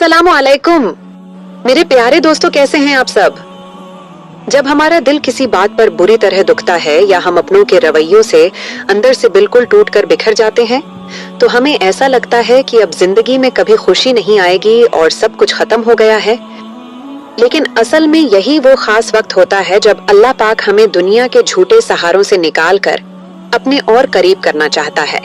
अस्सलामु अलैकुम मेरे प्यारे दोस्तों, कैसे हैं आप सब। जब हमारा दिल किसी बात पर बुरी तरह दुखता है या हम अपनों के रवैयों से अंदर से बिल्कुल टूटकर बिखर जाते हैं, तो हमें ऐसा लगता है कि अब जिंदगी में कभी खुशी नहीं आएगी और सब कुछ खत्म हो गया है। लेकिन असल में यही वो खास वक्त होता है जब अल्लाह पाक हमें दुनिया के झूठे सहारों से निकाल कर अपने और करीब करना चाहता है।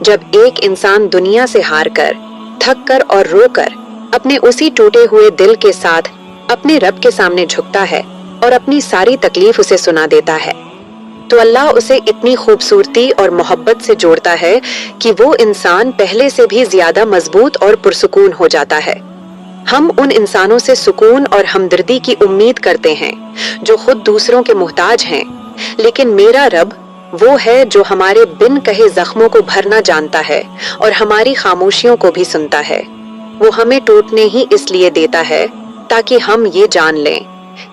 जब एक इंसान दुनिया से हार कर, थक कर और रो कर अपने उसी टूटे हुए दिल के साथ अपने रब के सामने झुकता है और अपनी सारी तकलीफ उसे सुना देता है, तो अल्लाह उसे इतनी खूबसूरती और मोहब्बत से जोड़ता है कि वो इंसान पहले से भी ज्यादा मजबूत और पुरसुकून हो जाता है। हम उन इंसानों से सुकून और हमदर्दी की उम्मीद करते हैं जो खुद दूसरों के मोहताज हैं, लेकिन मेरा रब वो है जो हमारे बिन कहे जख्मों को भरना जानता है और हमारी खामोशियों को भी सुनता है। वो हमें टूटने ही इसलिए देता है ताकि हम ये जान लें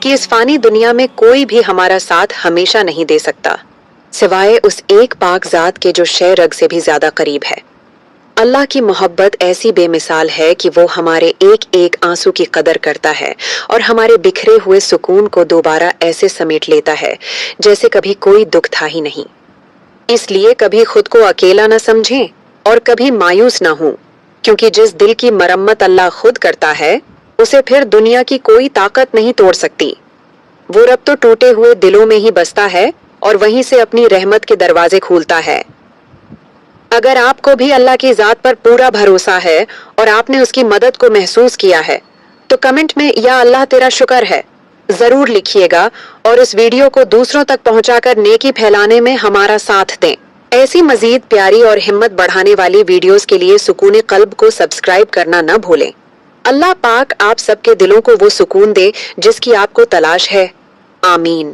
कि इस फानी दुनिया में कोई भी हमारा साथ हमेशा नहीं दे सकता, सिवाय उस एक पाक जात के जो शय रग से भी ज्यादा करीब है। अल्लाह की मोहब्बत ऐसी बेमिसाल है कि वो हमारे एक एक आंसू की कदर करता है और हमारे बिखरे हुए सुकून को दोबारा ऐसे समेट लेता है जैसे कभी कोई दुख था ही नहीं। इसलिए कभी खुद को अकेला न समझें और कभी मायूस न हों, क्योंकि जिस दिल की मरम्मत अल्लाह खुद करता है उसे फिर दुनिया की कोई ताकत नहीं तोड़ सकती। वो रब तो टूटे हुए दिलों में ही बसता है और वहीं से अपनी रहमत के दरवाजे खोलता है। अगर आपको भी अल्लाह की जात पर पूरा भरोसा है और आपने उसकी मदद को महसूस किया है, तो कमेंट में या अल्लाह तेरा शुक्र है जरूर लिखिएगा और इस वीडियो को दूसरों तक पहुंचाकर नेकी फैलाने में हमारा साथ दें। ऐसी मजीद प्यारी और हिम्मत बढ़ाने वाली वीडियोस के लिए सुकून कल्ब को सब्सक्राइब करना न भूलें। अल्लाह पाक आप सबके दिलों को वो सुकून दे जिसकी आपको तलाश है। आमीन।